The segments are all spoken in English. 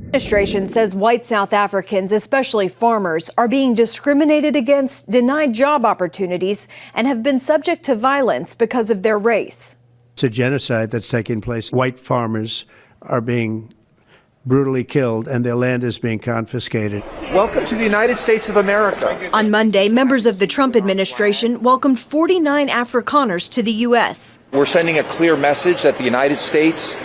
Administration says white South Africans, especially farmers, are being discriminated against, denied job opportunities, and have been subject to violence because of their race. It's a genocide that's taking place. White farmers are being brutally killed and their land is being confiscated. Welcome to the United States of America. On Monday, members of the Trump administration welcomed 49 Afrikaners to the U.S. We're sending a clear message that the United States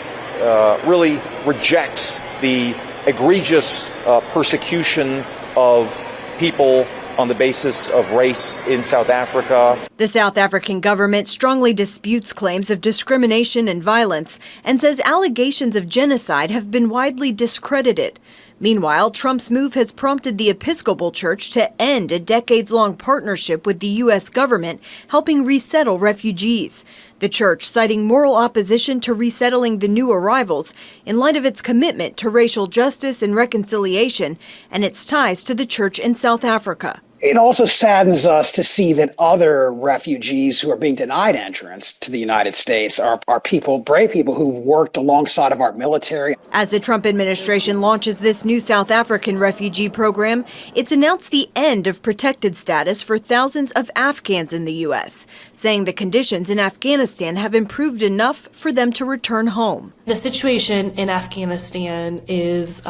really rejects the egregious persecution of people on the basis of race in South Africa. The South African government strongly disputes claims of discrimination and violence and says allegations of genocide have been widely discredited. Meanwhile, Trump's move has prompted the Episcopal Church to end a decades-long partnership with the U.S. government, helping resettle refugees. The church citing moral opposition to resettling the new arrivals in light of its commitment to racial justice and reconciliation and its ties to the church in South Africa. It also saddens us to see that other refugees who are being denied entrance to the United States are people, brave people who've worked alongside of our military. As the Trump administration launches this new South African refugee program, it's announced the end of protected status for thousands of Afghans in the U.S., saying the conditions in Afghanistan have improved enough for them to return home. The situation in Afghanistan is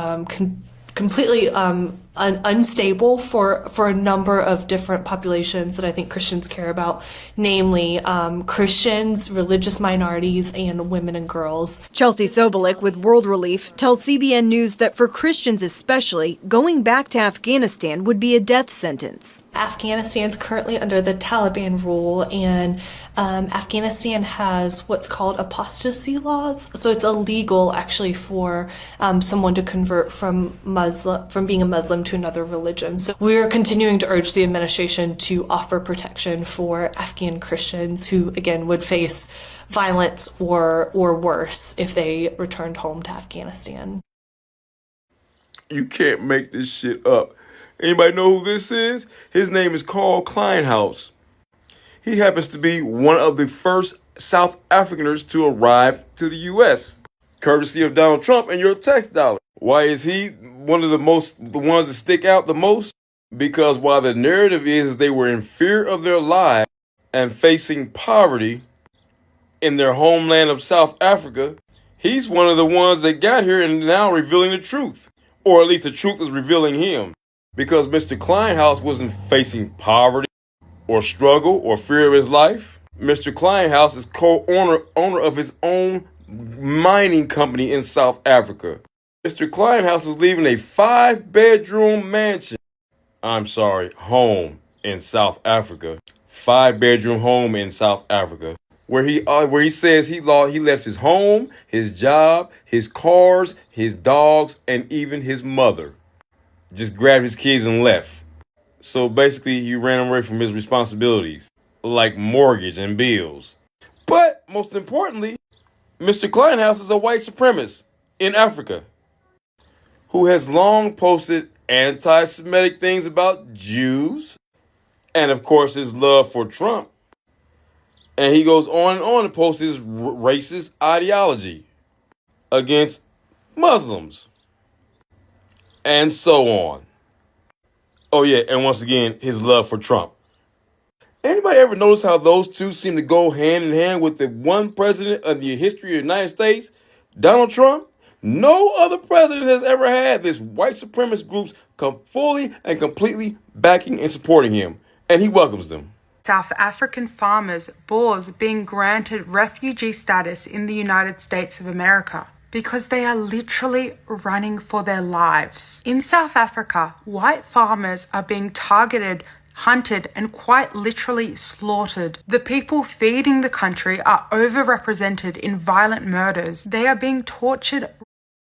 completely unstable for a number of different populations that I think Christians care about, namely Christians, religious minorities, and women and girls. Chelsea Sobolik with World Relief tells CBN News that for Christians especially, going back to Afghanistan would be a death sentence. Afghanistan's currently under the Taliban rule, and Afghanistan has what's called apostasy laws. So it's illegal actually for someone to convert from being a Muslim to another religion. So we're continuing to urge the administration to offer protection for Afghan Christians who, again, would face violence or worse if they returned home to Afghanistan. You can't make this shit up. Anybody know who this is? His name is Klein. He happens to be one of the first South Africaners to arrive to the U.S., courtesy of Donald Trump and your tax dollar. Why is he one of the ones that stick out the most? Because while the narrative is they were in fear of their lives and facing poverty in their homeland of South Africa, he's one of the ones that got here and now revealing the truth. Or at least the truth is revealing him. Because Mr. Kleinhaus wasn't facing poverty or struggle or fear of his life. Mr. Kleinhaus is owner of his own mining company in South Africa. Mr. Kleinhaus is leaving a 5-bedroom home in South Africa. 5-bedroom home in South Africa. Where he says he left his home, his job, his cars, his dogs, and even his mother. Just grabbed his kids and left. So basically, he ran away from his responsibilities, like mortgage and bills. But most importantly, Mr. Kleinhaus is a white supremacist in Africa who has long posted anti-Semitic things about Jews and, of course, his love for Trump. And he goes on and on to post his racist ideology against Muslims. And so on. Oh, yeah, and once again, his love for Trump. Anybody ever notice how those two seem to go hand in hand with the one president of the history of the United States, Donald Trump? No other president has ever had this white supremacist groups fully and completely backing and supporting him. And he welcomes them. South African farmers, Boers, being granted refugee status in the United States of America, because they are literally running for their lives. In South Africa, white farmers are being targeted, hunted, and quite literally slaughtered. The people feeding the country are overrepresented in violent murders. They are being tortured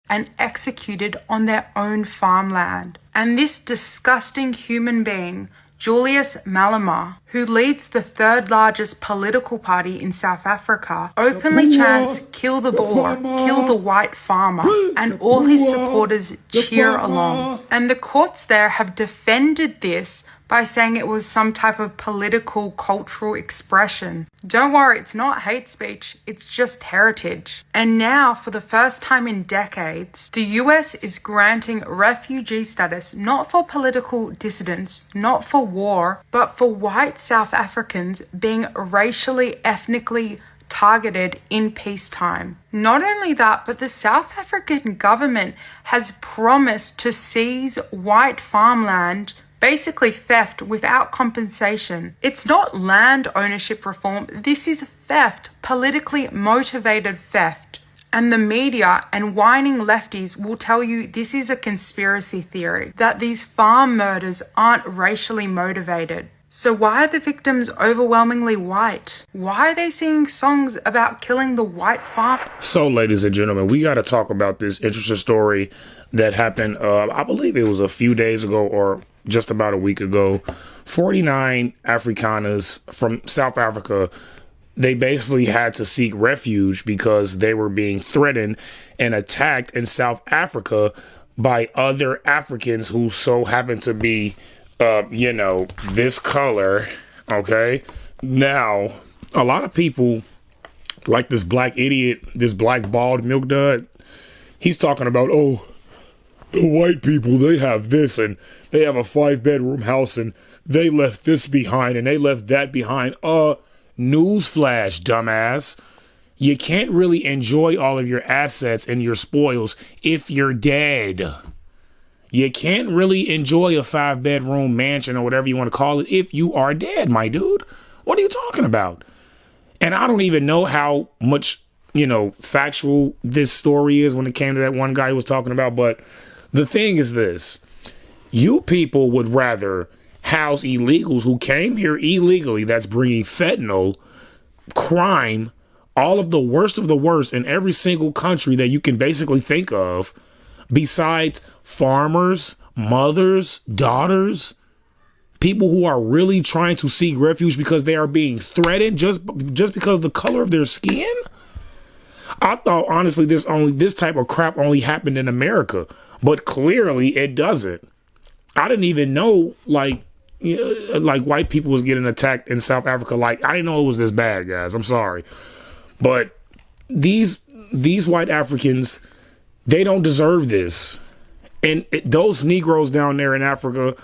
and executed on their own farmland. And this disgusting human being, Julius Malema, who leads the third largest political party in South Africa, openly chants, "Kill the Boer, kill the white farmer," and all his supporters cheer along. And the courts there have defended this by saying it was some type of political, cultural expression. Don't worry, it's not hate speech, it's just heritage. And now, for the first time in decades, the US is granting refugee status not for political dissidents, not for war, but for white South Africans being racially, ethnically targeted in peacetime. Not only that, but the South African government has promised to seize white farmland, basically theft without compensation. It's not land ownership reform, this is theft, politically motivated theft. And the media and whining lefties will tell you this is a conspiracy theory, that these farm murders aren't racially motivated. So why are the victims overwhelmingly white? Why are they singing songs about killing the white farm? So, ladies and gentlemen, we got to talk about this interesting story that happened, I believe it was a few days ago or just about a week ago. 49 Afrikaners from South Africa, they basically had to seek refuge because they were being threatened and attacked in South Africa by other Africans who so happen to be this color, okay? Now, a lot of people, like this black idiot, this black bald milk dud, he's talking about, oh, the white people, they have this, and they have a 5-bedroom house, and they left this behind, and they left that behind. Newsflash, dumbass. You can't really enjoy all of your assets and your spoils if you're dead. You can't really enjoy a 5-bedroom mansion or whatever you want to call it if you are dead, my dude. What are you talking about? And I don't even know how much, factual this story is when it came to that one guy who was talking about. But the thing is this. You people would rather house illegals who came here illegally, that's bringing fentanyl, crime, all of the worst in every single country that you can basically think of, besides farmers, mothers, daughters, people who are really trying to seek refuge because they are being threatened just because of the color of their skin. I thought, honestly, this type of crap only happened in America, but clearly it doesn't. I didn't even know, like white people was getting attacked in South Africa. Like, I didn't know it was this bad, guys. I'm sorry. But these white Africans, they don't deserve this. And those Negroes down there in Africa,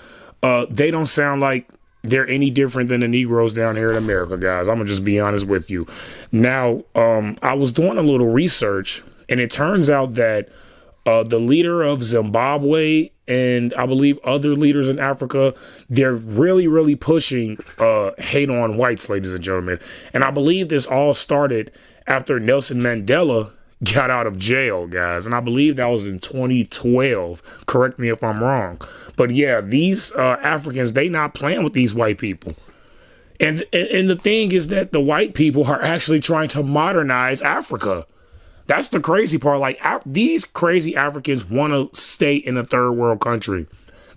they don't sound like they're any different than the Negroes down here in America, guys. I'm going to just be honest with you. Now, I was doing a little research, and it turns out that the leader of Zimbabwe and I believe other leaders in Africa, they're really, really pushing hate on whites, ladies and gentlemen. And I believe this all started after Nelson Mandela got out of jail, guys. And I believe that was in 2012. Correct me if I'm wrong. But yeah, these Africans, they not playing with these white people. And the thing is that the white people are actually trying to modernize Africa. That's the crazy part. Like, these crazy Africans want to stay in a third world country.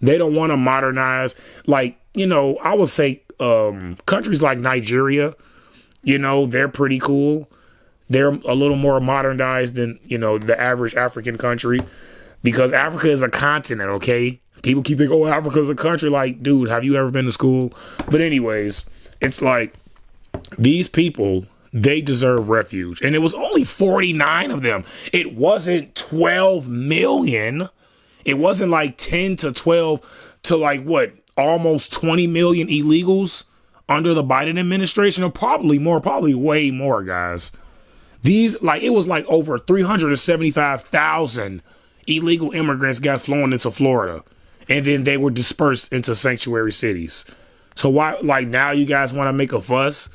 They don't want to modernize. Like, I would say countries like Nigeria, they're pretty cool. They're a little more modernized than, the average African country, because Africa is a continent, okay? People keep thinking, oh, Africa's a country. Like, dude, have you ever been to school? But anyways, it's like these people, they deserve refuge. And it was only 49 of them. It wasn't 12 million. It wasn't like 10 to 12 to like what? Almost 20 million illegals under the Biden administration, or probably more, probably way more, guys. These, it was like over 375,000 illegal immigrants got flown into Florida, and then they were dispersed into sanctuary cities. So why, now you guys want to make a fuss?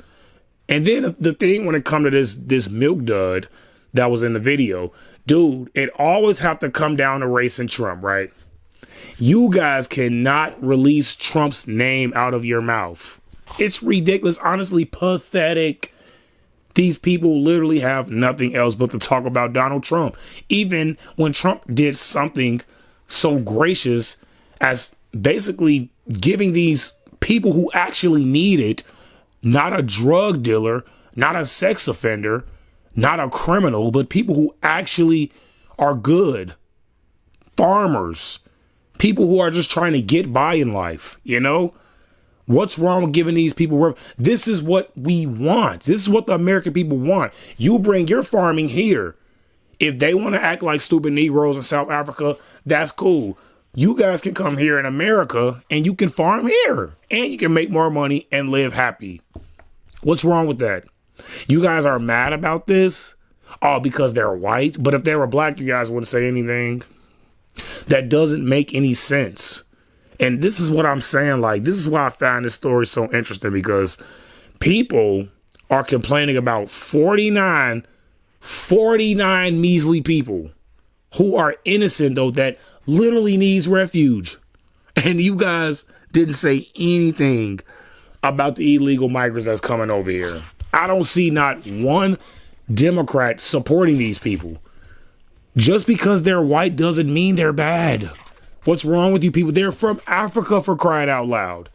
And then the thing when it comes to this milk dud that was in the video, dude, it always have to come down to race and Trump, right? You guys cannot release Trump's name out of your mouth. It's ridiculous, honestly, pathetic. These people literally have nothing else but to talk about Donald Trump. Even when Trump did something so gracious as basically giving these people who actually need it, not a drug dealer, not a sex offender, not a criminal, but people who actually are good, farmers, people who are just trying to get by in life, What's wrong with giving these people? This is what we want. This is what the American people want. You bring your farming here. If they want to act like stupid Negroes in South Africa, that's cool. You guys can come here in America and you can farm here and you can make more money and live happy. What's wrong with that? You guys are mad about this? Oh, because they're white. But if they were black, you guys wouldn't say anything. That doesn't make any sense. And this is what I'm saying. Like, this is why I find this story so interesting, because people are complaining about 49 measly people who are innocent, though, that literally needs refuge. And you guys didn't say anything about the illegal migrants that's coming over here. I don't see not one Democrat supporting these people. Just because they're white doesn't mean they're bad. What's wrong with you people? They're from Africa, for crying out loud.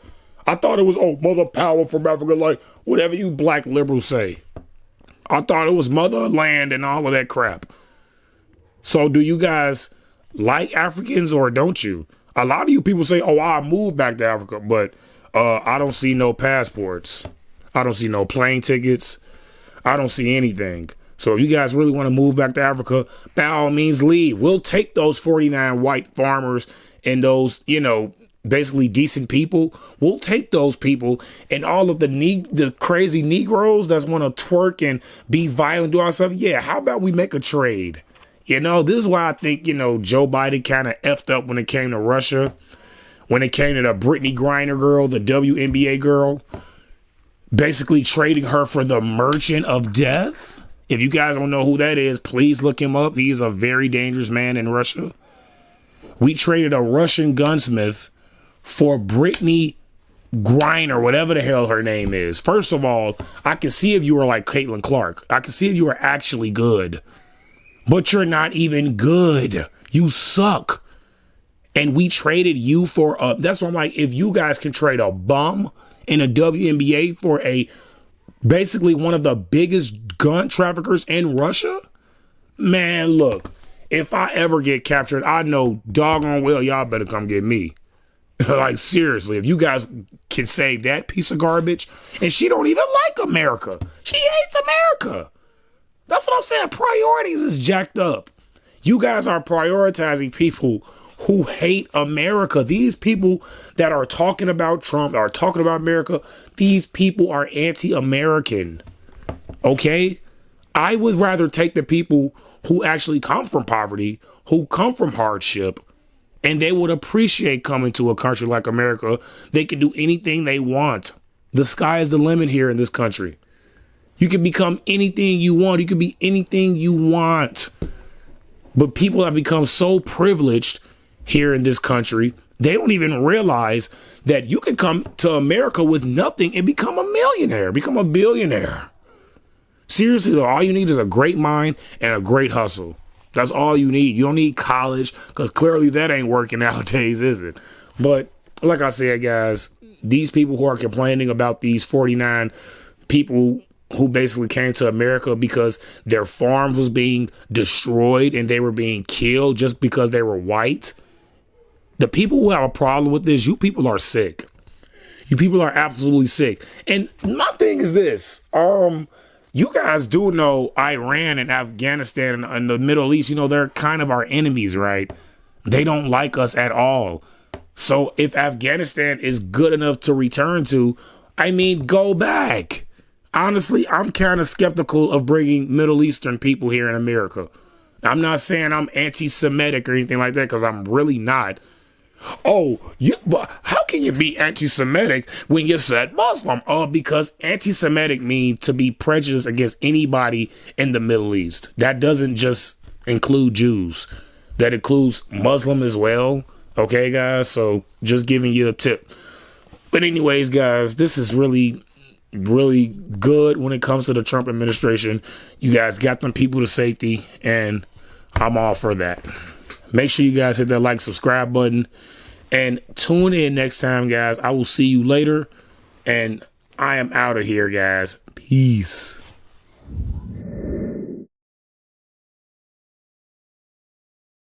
I thought it was, oh, mother power from Africa, like whatever you black liberals say. I thought it was motherland and all of that crap. So do you guys like Africans or don't you? A lot of you people say, oh, I moved back to Africa, but I don't see no passports. I don't see no plane tickets. I don't see anything. So if you guys really want to move back to Africa, by all means leave. We'll take those 49 white farmers and those, basically decent people. We'll take those people and all of the crazy Negroes that want to twerk and be violent, do all stuff. Yeah, how about we make a trade? This is why I think, Joe Biden kind of effed up when it came to Russia, when it came to the Brittany Griner girl, the WNBA girl, basically trading her for the Merchant of Death. If you guys don't know who that is, please look him up. He is a very dangerous man in Russia. We traded a Russian gunsmith for Brittany Griner, whatever the hell her name is. First of all, I can see if you were like Caitlin Clark. I can see if you were actually good. But you're not even good. You suck. And we traded you for that's why I'm like, if you guys can trade a bum in a WNBA for basically one of the biggest gun traffickers in Russia, man, look, if I ever get captured, I know doggone well y'all better come get me. Like, seriously, if you guys can save that piece of garbage, and she don't even like America. She hates America. That's what I'm saying. Priorities is jacked up. You guys are prioritizing people who hate America. These people that are talking about Trump, are talking about America, these people are anti-American. Okay? I would rather take the people who actually come from poverty, who come from hardship, and they would appreciate coming to a country like America. They can do anything they want. The sky is the limit here in this country. You can become anything you want. You can be anything you want. But people have become so privileged here in this country, they don't even realize that you can come to America with nothing and become a millionaire, become a billionaire. Seriously, though, all you need is a great mind and a great hustle. That's all you need. You don't need college, because clearly that ain't working nowadays, is it? But like I said, guys, these people who are complaining about these 49 people who basically came to America because their farm was being destroyed and they were being killed just because they were white. The people who have a problem with this, you people are sick. You people are absolutely sick. And my thing is this, you guys do know Iran and Afghanistan and the Middle East, they're kind of our enemies, right? They don't like us at all. So if Afghanistan is good enough to return to, go back. Honestly, I'm kind of skeptical of bringing Middle Eastern people here in America. I'm not saying I'm anti-Semitic or anything like that, because I'm really not. Oh, but how can you be anti-Semitic when you said Muslim? Because anti-Semitic means to be prejudiced against anybody in the Middle East. That doesn't just include Jews. That includes Muslim as well. Okay, guys? So just giving you a tip. But anyways, guys, this is really good when it comes to the Trump administration. You guys got them people to safety, and I'm all for that. Make sure you guys hit that like, subscribe button, and tune in next time, guys. I will see you later, and I am out of here, guys. Peace.